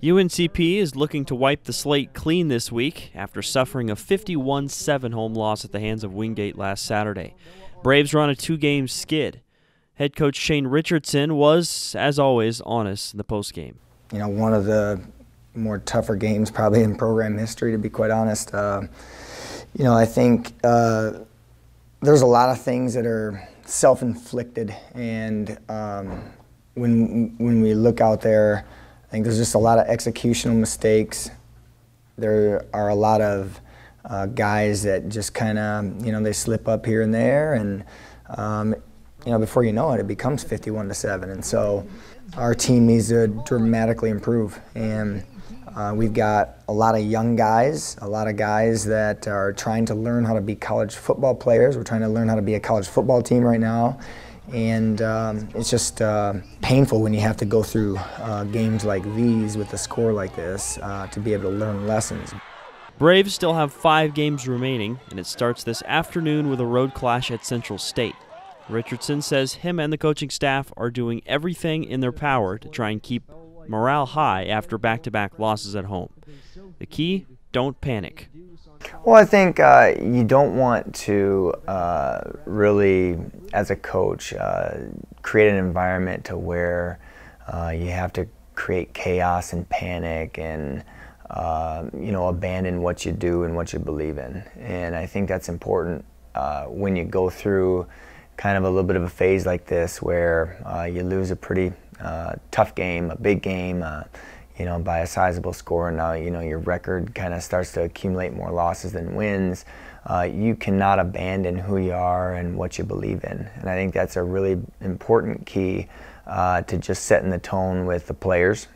UNCP is looking to wipe the slate clean this week after suffering a 51-7 home loss at the hands of Wingate last Saturday. Braves are on a two-game skid. Head coach Shane Richardson was, as always, honest in the postgame. You know, one of the more tougher games probably in program history, to be quite honest. You know, I think there's a lot of things that are self-inflicted, and when we look out there, I think there's just a lot of executional mistakes. There are a lot of guys that just kind of, you know, they slip up here and there, and you know, before you know it, it becomes 51-7. And so our team needs to dramatically improve. And we've got a lot of young guys, a lot of guys that are trying to learn how to be college football players. We're trying to learn how to be a college football team right now. And it's just painful when you have to go through games like these with a score like this to be able to learn lessons. Braves still have 5 games remaining, and it starts this afternoon with a road clash at Central State. Richardson says him and the coaching staff are doing everything in their power to try and keep morale high after back-to-back losses at home. The key, don't panic. Well, I think you don't want to really, as a coach, create an environment to where you have to create chaos and panic and you know, abandon what you do and what you believe in. And I think that's important when you go through kind of a little bit of a phase like this where you lose a pretty tough game, a big game, you know, by a sizable score, and now, you know, your record kind of starts to accumulate more losses than wins. You cannot abandon who you are and what you believe in. And I think that's a really important key to just setting the tone with the players.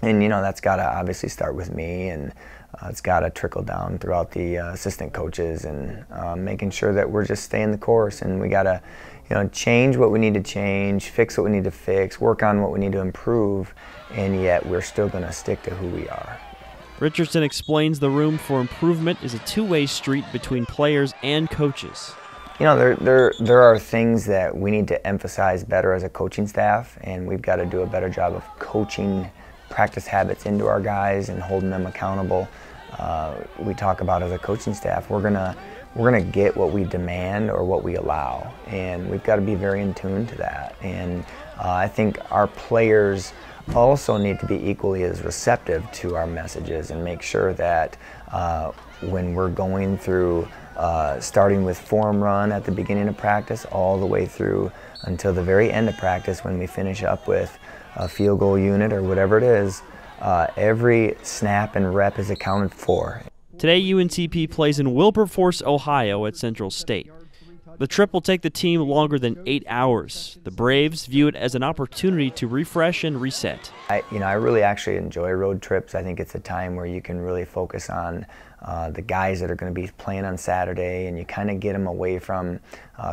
And, you know, that's got to obviously start with me, and it's got to trickle down throughout the assistant coaches, and making sure that we're just staying the course, and we got to, you know, change what we need to change, fix what we need to fix, work on what we need to improve, and yet we're still going to stick to who we are. Richardson explains the room for improvement is a two-way street between players and coaches. You know, there are things that we need to emphasize better as a coaching staff, and we've got to do a better job of coaching practice habits into our guys and holding them accountable. We talk about, as a coaching staff, we're gonna get what we demand or what we allow, and we've got to be very in tune to that. And I think our players also need to be equally as receptive to our messages and make sure that when we're going through starting with form run at the beginning of practice all the way through until the very end of practice, when we finish up with a field goal unit or whatever it is, every snap and rep is accounted for. Today, UNCP plays in Wilberforce, Ohio at Central State. The trip will take the team longer than 8 hours. The Braves view it as an opportunity to refresh and reset. I really actually enjoy road trips. I think it's a time where you can really focus on the guys that are going to be playing on Saturday, and you kind of get them away from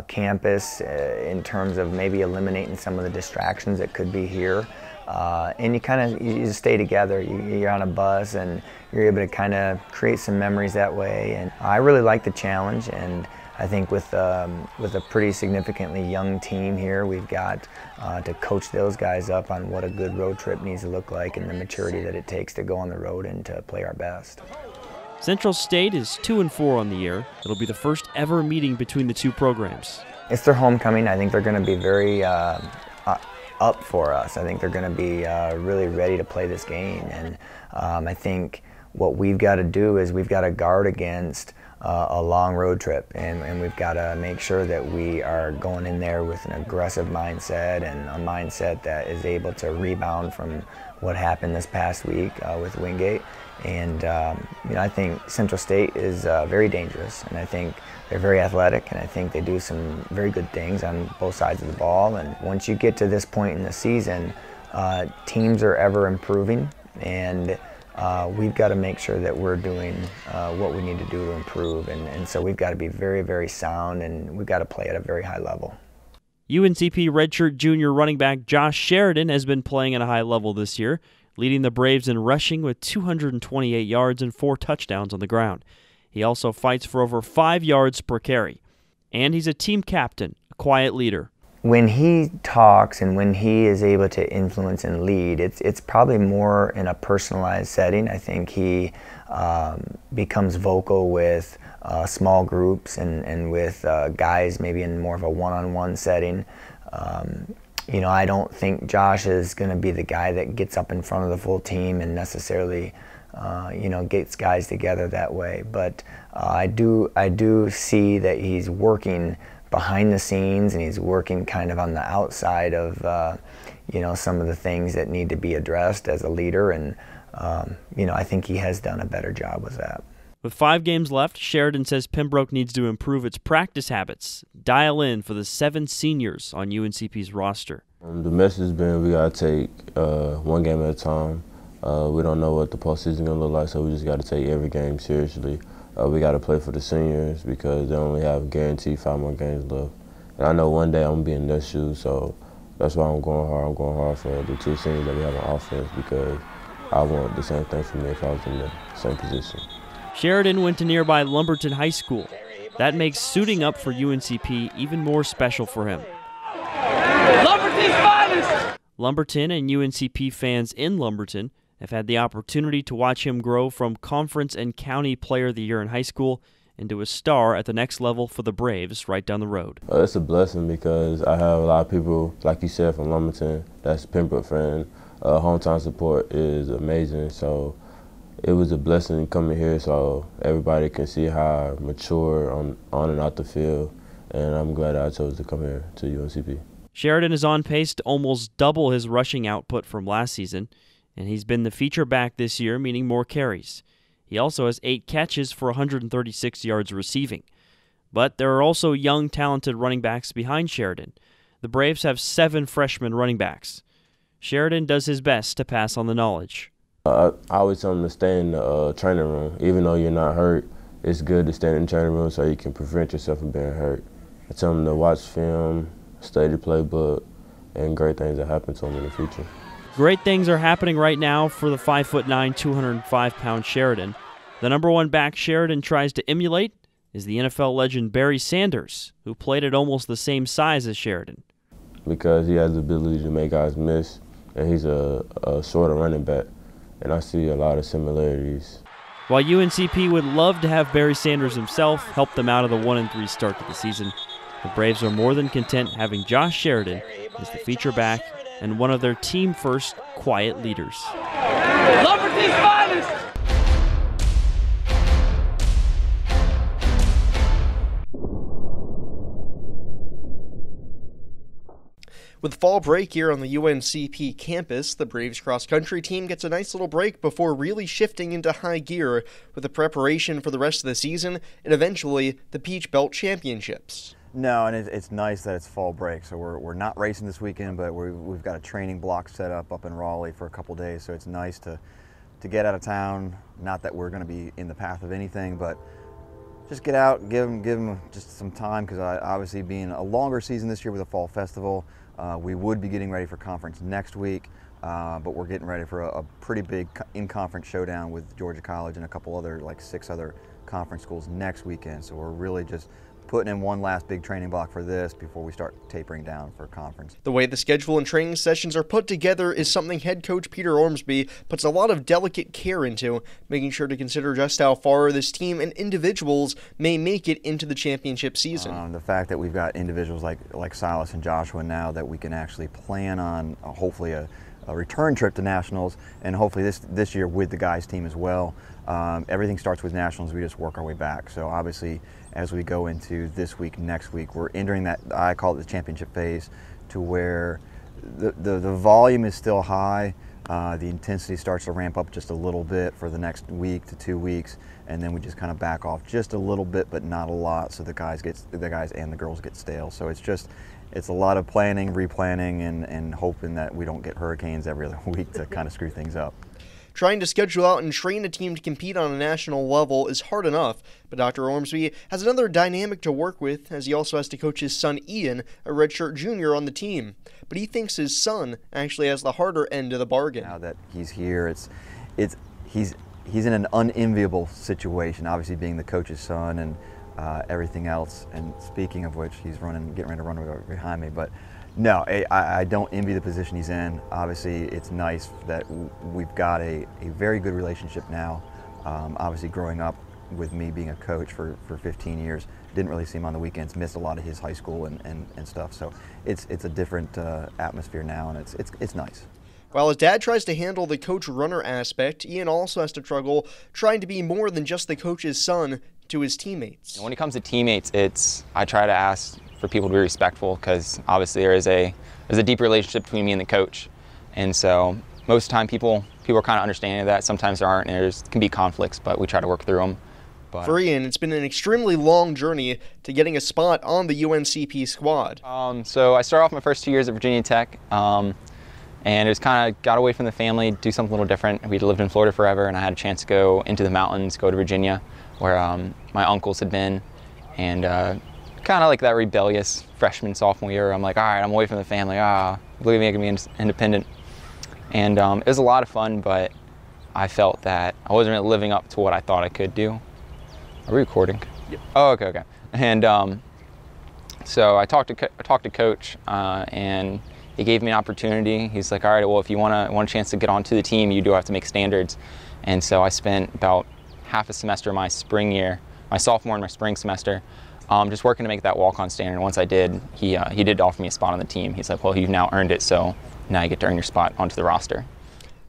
campus in terms of maybe eliminating some of the distractions that could be here. And you just stay together. You're on a bus, and you're able to kind of create some memories that way. And I really like the challenge, and I think with a pretty significantly young team here, we've got to coach those guys up on what a good road trip needs to look like and the maturity that it takes to go on the road and to play our best. Central State is 2-4 on the year. It'll be the first ever meeting between the two programs. It's their homecoming. I think they're going to be very up for us. I think they're going to be really ready to play this game. And I think what we've got to do is we've got to guard against a long road trip, and we've got to make sure that we are going in there with an aggressive mindset, and a mindset that is able to rebound from what happened this past week with Wingate. And you know, I think Central State is very dangerous, and I think they're very athletic, and I think they do some very good things on both sides of the ball. And once you get to this point in the season, teams are ever improving, and we've got to make sure that we're doing what we need to do to improve, and so we've got to be very, very sound, and we've got to play at a very high level. UNCP redshirt junior running back Josh Sheridan has been playing at a high level this year, leading the Braves in rushing with 228 yards and 4 touchdowns on the ground. He also fights for over 5 yards per carry. And he's a team captain, a quiet leader. when he talks and when he is able to influence and lead, it's probably more in a personalized setting. I think he becomes vocal with small groups and with guys maybe in more of a one-on-one setting. You know, I don't think Josh is going to be the guy that gets up in front of the full team and necessarily, you know, gets guys together that way. But I do see that he's working behind the scenes, and he's working kind of on the outside of, you know, some of the things that need to be addressed as a leader. And, you know, I think he has done a better job with that. With 5 games left, Sheridan says Pembroke needs to improve its practice habits, dial in for the 7 seniors on UNCP's roster. The message has been we got to take one game at a time. We don't know what the postseason is going to look like, so we just got to take every game seriously. We got to play for the seniors because they only have guaranteed 5 more games left. And I know one day I'm going to be in their shoes, so that's why I'm going hard. I'm going hard for the 2 seniors that we have on offense because I want the same thing for me if I was in the same position. Sheridan went to nearby Lumberton High School. That makes suiting up for UNCP even more special for him. Lumberton's finest! Lumberton and UNCP fans in Lumberton have had the opportunity to watch him grow from Conference and County Player of the Year in high school into a star at the next level for the Braves right down the road. It's a blessing because I have a lot of people, like you said, from Lumberton, that's Pembroke fan. Hometown support is amazing, so it was a blessing coming here so everybody can see how I mature on and out the field, and I'm glad I chose to come here to UNCP. Sheridan is on pace to almost double his rushing output from last season, and he's been the feature back this year, meaning more carries. He also has 8 catches for 136 yards receiving. But there are also young, talented running backs behind Sheridan. The Braves have 7 freshman running backs. Sheridan does his best to pass on the knowledge. I always tell them to stay in the training room. Even though you're not hurt, it's good to stay in the training room so you can prevent yourself from being hurt. I tell them to watch film, study the playbook, and great things that happen to them in the future. Great things are happening right now for the 5'9", 205-pound Sheridan. The number 1 back Sheridan tries to emulate is the NFL legend Barry Sanders, who played at almost the same size as Sheridan. Because he has the ability to make guys miss, and he's a shorter running back. And I see a lot of similarities. While UNCP would love to have Barry Sanders himself help them out of the 1-3 start to the season, the Braves are more than content having Josh Sheridan as the feature back and one of their team-first quiet leaders. Lumberton's finest! With fall break here on the UNCP campus, the Braves cross-country team gets a nice little break before really shifting into high gear with the preparation for the rest of the season and eventually the Peach Belt Championships. No, and it's nice that it's fall break, so we're not racing this weekend, but we've got a training block set up in Raleigh for a couple days, so it's nice to get out of town. Not that we're going to be in the path of anything, but just get out, give them just some time, because obviously being a longer season this year with a fall festival, we would be getting ready for conference next week, but we're getting ready for a pretty big in-conference showdown with Georgia College and a couple other, like 6 other conference schools next weekend. So we're really just putting in one last big training block for this before we start tapering down for conference. The way the schedule and training sessions are put together is something head coach Peter Ormsby puts a lot of delicate care into, making sure to consider just how far this team and individuals may make it into the championship season. The fact that we've got individuals like Silas and Joshua now that we can actually plan on hopefully a return trip to nationals, and hopefully this year with the guys team as well. Everything starts with nationals. We just work our way back. So obviously, as we go into this week, next week, we're entering that, I call it the championship phase, to where the volume is still high. The intensity starts to ramp up just a little bit for the next week to 2 weeks, and then we just kind of back off just a little bit, but not a lot, so the guys and the girls get stale. So it's a lot of planning, replanning, and hoping that we don't get hurricanes every other week to kind of screw things up. Trying to schedule out and train a team to compete on a national level is hard enough, but Dr. Ormsby has another dynamic to work with, as he also has to coach his son Ian, a redshirt junior on the team. But he thinks his son actually has the harder end of the bargain. Now that he's here, he's in an unenviable situation, obviously being the coach's son and everything else. And speaking of which, he's getting ready to run over behind me. But No, I don't envy the position he's in. Obviously, it's nice that we've got a very good relationship now. Obviously, growing up with me being a coach for 15 years, didn't really see him on the weekends, missed a lot of his high school and stuff. So it's a different atmosphere now, and it's nice. While his dad tries to handle the coach-runner aspect, Ian also has to struggle trying to be more than just the coach's son to his teammates. When it comes to teammates, I try to ask for people to be respectful, because obviously there's a deep relationship between me and the coach, and so most of the time people are kind of understanding of that. Sometimes there aren't, and there can be conflicts, but we try to work through them. But for Ian, it's been an extremely long journey to getting a spot on the UNCP squad. So I started off my first 2 years at Virginia Tech, and it was kind of got away from the family, do something a little different. We'd lived in Florida forever, and I had a chance to go into the mountains, go to Virginia, where my uncles had been, and kind of like that rebellious freshman, sophomore year. I'm like, all right, I'm away from the family. Believe me, I can be independent. And it was a lot of fun, but I felt that I wasn't really living up to what I thought I could do. Are we recording? Yep. Oh, okay. And so I talked to Coach, and he gave me an opportunity. He's like, all right, well, if you want a chance to get onto the team, you do have to make standards. And so I spent about half a semester my spring year, my sophomore and my spring semester, just working to make that walk-on standard. And once I did, he did offer me a spot on the team. He's like, well, you've now earned it, so now you get to earn your spot onto the roster.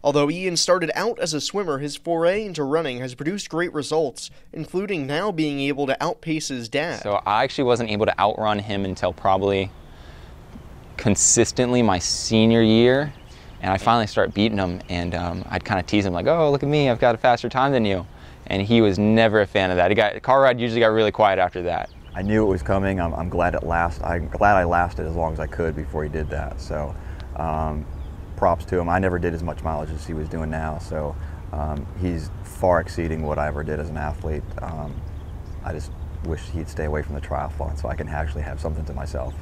Although Ian started out as a swimmer, his foray into running has produced great results, including now being able to outpace his dad. So I actually wasn't able to outrun him until probably consistently my senior year, and I finally started beating him, and I'd kind of tease him like, oh, look at me, I've got a faster time than you. And he was never a fan of that. Car ride usually got really quiet after that. I knew it was coming. I'm glad I'm glad I lasted as long as I could before he did that. So props to him. I never did as much mileage as he was doing now, so he's far exceeding what I ever did as an athlete. I just wish he'd stay away from the triathlon so I can actually have something to myself.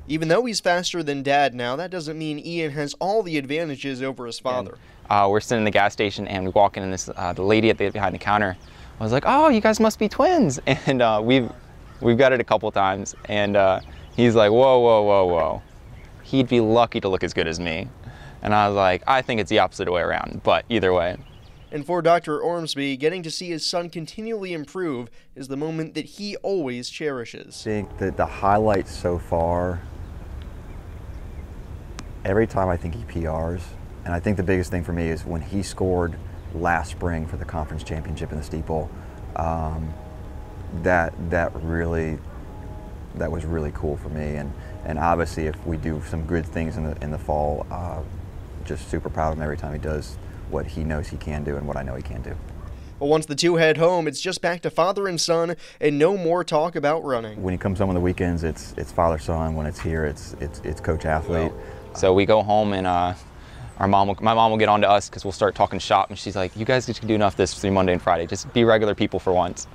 Even though he's faster than Dad now, that doesn't mean Ian has all the advantages over his father. We're sitting in the gas station, and we walk in, and the lady behind the counter was like, oh, you guys must be twins. And we've got it a couple times, and he's like, whoa. He'd be lucky to look as good as me. And I was like, I think it's the opposite way around, but either way. And for Dr. Ormsby, getting to see his son continually improve is the moment that he always cherishes. I think that the highlights so far, every time I think he PRs, and I think the biggest thing for me is when he scored last spring for the conference championship in the steeple, that was really cool for me. And obviously, if we do some good things in the fall, just super proud of him every time he does what he knows he can do and what I know he can do. But once the two head home, it's just back to father and son and no more talk about running. When he comes home on the weekends, it's father-son. When it's here, it's coach-athlete. So we go home, and my mom will get on to us because we'll start talking shop, and she's like, you guys just can do enough this through Monday and Friday. Just be regular people for once.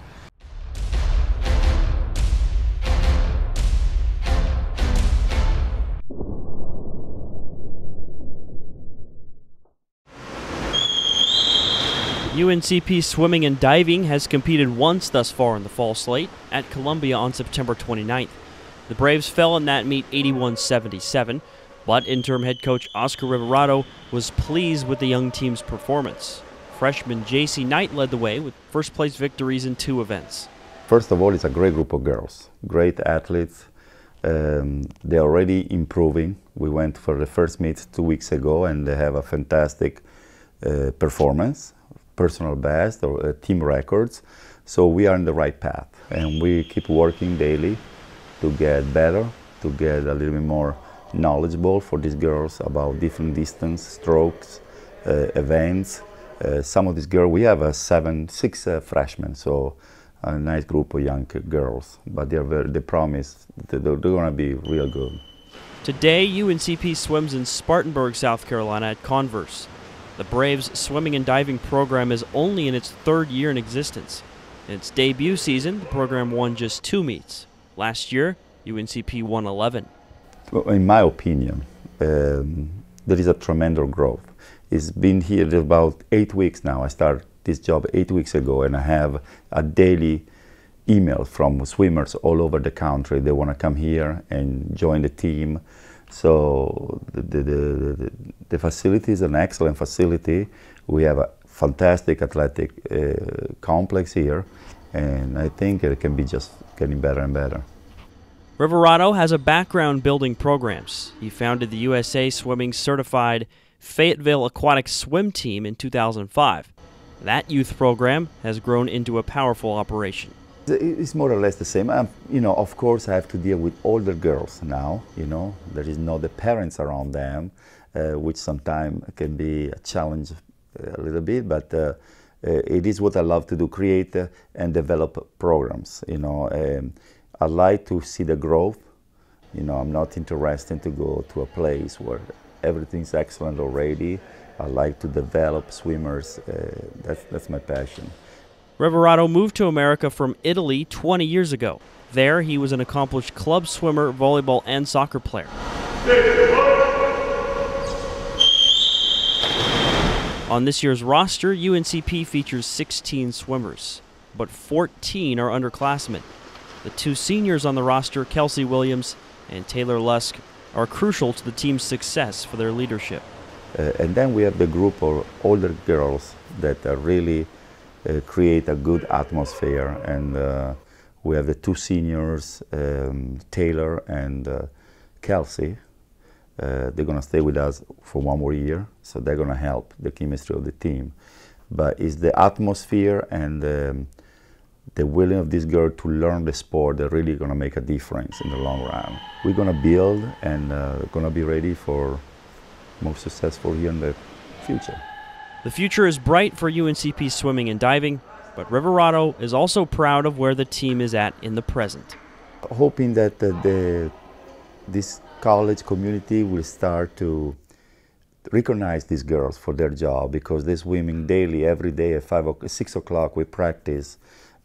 UNCP swimming and diving has competed once thus far in the fall slate, at Columbia on September 29th. The Braves fell in that meet 81-77, but interim head coach Oscar Roverato was pleased with the young team's performance. Freshman J.C. Knight led the way with first-place victories in 2 events. First of all, it's a great group of girls, great athletes. They're already improving. We went for the first meet 2 weeks ago, and they have a fantastic performance. Personal best or team records, so we are in the right path, and we keep working daily to get better, to get a little bit more knowledgeable for these girls about different distance, strokes, events. Some of these girls, we have 6 freshmen, so a nice group of young girls, but they promise that they're going to be real good. Today, UNCP swims in Spartanburg, South Carolina at Converse. The Braves' swimming and diving program is only in its 3rd year in existence. In its debut season, the program won just 2 meets. Last year, UNCP won 11. In my opinion, there is a tremendous growth. It's been here about 8 weeks now. I started this job 8 weeks ago, and I have a daily email from swimmers all over the country. They want to come here and join the team. So the facility is an excellent facility. We have a fantastic athletic complex here, and I think it can be just getting better and better. Roverato has a background building programs. He founded the USA Swimming Certified Fayetteville Aquatic Swim Team in 2005. That youth program has grown into a powerful operation. It's more or less the same. You know, of course, I have to deal with older girls now. You know, there is no the parents around them, which sometimes can be a challenge a little bit. But it is what I love to do: create and develop programs. You know, I like to see the growth. You know, I'm not interested to go to a place where everything's excellent already. I like to develop swimmers. That's my passion. Roverato moved to America from Italy 20 years ago. There, he was an accomplished club swimmer, volleyball, and soccer player. On this year's roster, UNCP features 16 swimmers, but 14 are underclassmen. The two seniors on the roster, Kelsey Williams and Taylor Lusk, are crucial to the team's success for their leadership. And then we have the group of older girls that really create a good atmosphere. And we have the two seniors, Taylor and Kelsey. They're going to stay with us for one more year, so they're going to help the chemistry of the team. But it's the atmosphere and the willing of this girl to learn the sport that really going to make a difference in the long run. We're going to build and going to be ready for more successful here in the future. The future is bright for UNCP swimming and diving, but Roverato is also proud of where the team is at in the present. Hoping that this college community will start to recognize these girls for their job, because they're swimming daily, every day at 6 o'clock. We practice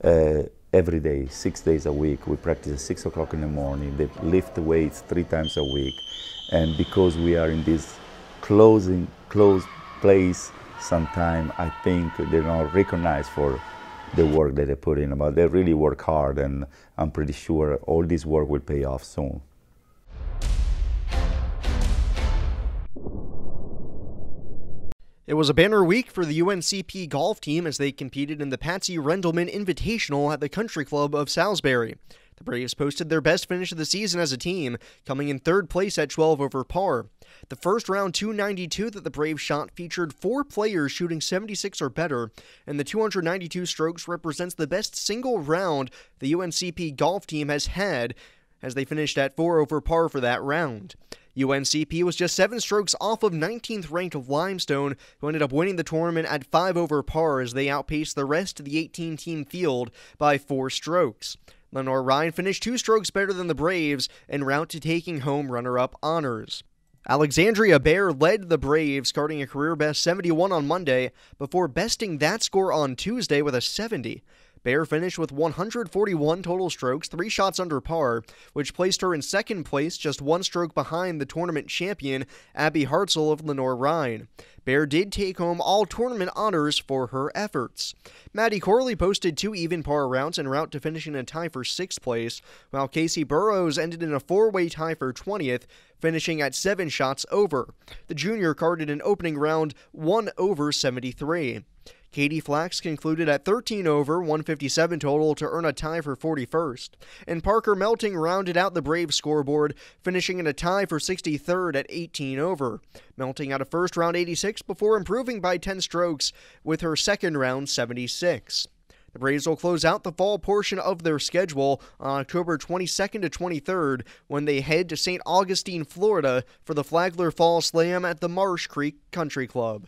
every day, 6 days a week. We practice at 6 o'clock in the morning. They lift weights 3 times a week. And because we are in this closed place, sometimes I think they're not recognized for the work that they put in. But they really work hard, and I'm pretty sure all this work will pay off soon. It was a banner week for the UNCP golf team as they competed in the Patsy Rendelman Invitational at the Country Club of Salisbury. The Braves posted their best finish of the season as a team, coming in 3rd place at 12 over par. The first round 292 that the Braves shot featured 4 players shooting 76 or better, and the 292 strokes represents the best single round the UNCP golf team has had, as they finished at 4 over par for that round. UNCP was just 7 strokes off of 19th ranked Limestone, who ended up winning the tournament at 5 over par as they outpaced the rest of the 18-team field by 4 strokes. Lenore Ryan finished 2 strokes better than the Braves en route to taking home runner-up honors. Alexandria Baer led the Braves, carding a career-best 71 on Monday before besting that score on Tuesday with a 70. Baer finished with 141 total strokes, 3 shots under par, which placed her in 2nd place, just 1 stroke behind the tournament champion, Abby Hartzell of Lenore Rhine. Baer did take home all tournament honors for her efforts. Maddie Corley posted 2 even par rounds en route to finishing a tie for 6th place, while Casey Burrows ended in a 4-way tie for 20th, finishing at 7 shots over. The junior carded an opening round 1 over 73. Katie Flax concluded at 13 over, 157 total to earn a tie for 41st. And Parker Melting rounded out the Braves scoreboard, finishing in a tie for 63rd at 18 over. Melting out a first round 86 before improving by 10 strokes with her second round 76. The Braves will close out the fall portion of their schedule on October 22nd to 23rd when they head to St. Augustine, Florida for the Flagler Fall Slam at the Marsh Creek Country Club.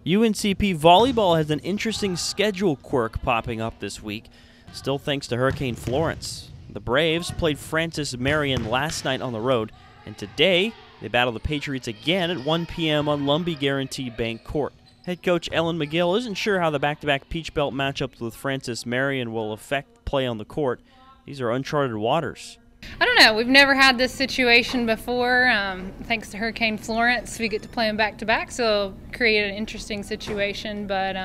UNCP volleyball has an interesting schedule quirk popping up this week, still thanks to Hurricane Florence. The Braves played Francis Marion last night on the road, and today they battle the Patriots again at 1 p.m. on Lumbee Guarantee Bank Court. Head coach Ellen McGill isn't sure how the back-to-back Peach Belt matchups with Francis Marion will affect play on the court. These are uncharted waters. I don't know. We've never had this situation before. Thanks to Hurricane Florence, we get to play them back-to-back, so it'll create an interesting situation. But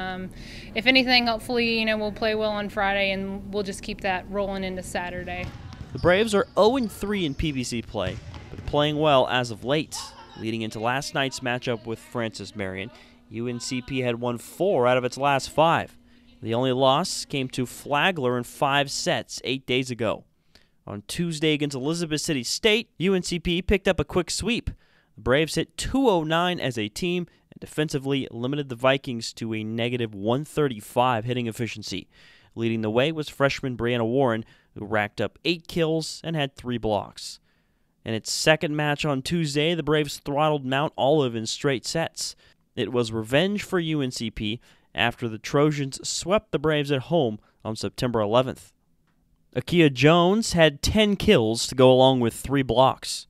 if anything, hopefully, we'll play well on Friday, and we'll just keep that rolling into Saturday. The Braves are 0-3 in PBC play, but playing well as of late. Leading into last night's matchup with Francis Marion, UNCP had won 4 out of its last 5. The only loss came to Flagler in 5 sets 8 days ago. On Tuesday against Elizabeth City State, UNCP picked up a quick sweep. The Braves hit .209 as a team and defensively limited the Vikings to a negative .135 hitting efficiency. Leading the way was freshman Brianna Warren, who racked up 8 kills and had 3 blocks. In its second match on Tuesday, the Braves throttled Mount Olive in straight sets. It was revenge for UNCP after the Trojans swept the Braves at home on September 11th. Akia Jones had 10 kills to go along with 3 blocks.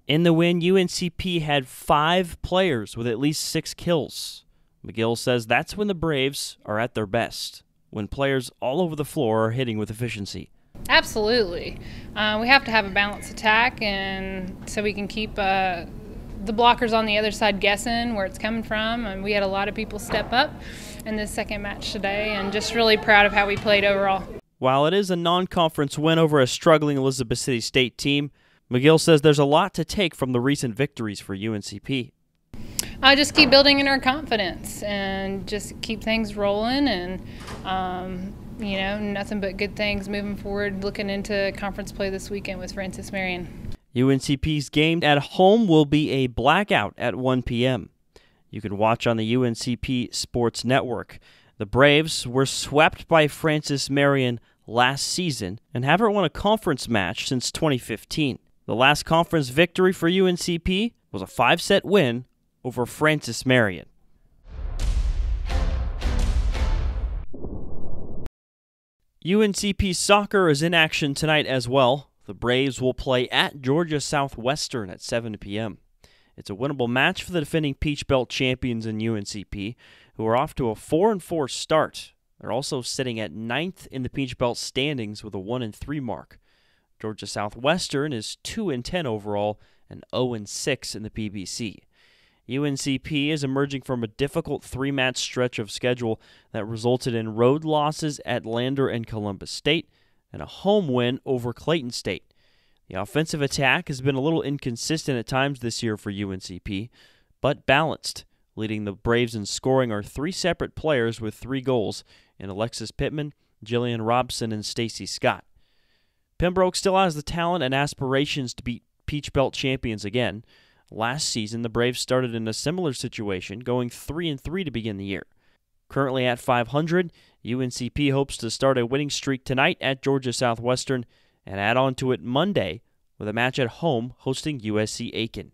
In the win, UNCP had 5 players with at least 6 kills. McGill says that's when the Braves are at their best, when players all over the floor are hitting with efficiency. Absolutely. We have to have a balanced attack, and so we can keep the blockers on the other side guessing where it's coming from. And we had a lot of people step up in this second match today, and just really proud of how we played overall. While it is a non-conference win over a struggling Elizabeth City State team, McGill says there's a lot to take from the recent victories for UNCP. I just keep building in our confidence and just keep things rolling, and nothing but good things moving forward, looking into conference play this weekend with Francis Marion. UNCP's game at home will be a blackout at 1 p.m. You can watch on the UNCP Sports Network. The Braves were swept by Francis Marion last season and haven't won a conference match since 2015. The last conference victory for UNCP was a 5-set win over Francis Marion. UNCP soccer is in action tonight as well. The Braves will play at Georgia Southwestern at 7 p.m. It's a winnable match for the defending Peach Belt champions in UNCP, who are off to a 4-4 start. They're also sitting at 9th in the Peach Belt standings with a 1-3 mark. Georgia Southwestern is 2-10 overall and 0-6 in the PBC. UNCP is emerging from a difficult 3-match stretch of schedule that resulted in road losses at Lander and Columbus State and a home win over Clayton State. The offensive attack has been a little inconsistent at times this year for UNCP, but balanced. Leading the Braves in scoring are 3 separate players with 3 goals in Alexis Pittman, Jillian Robson, and Stacy Scott. Pembroke still has the talent and aspirations to beat Peach Belt champions again. Last season, the Braves started in a similar situation, going 3-3 to begin the year. Currently at 500, UNCP hopes to start a winning streak tonight at Georgia Southwestern and add on to it Monday with a match at home hosting USC Aiken.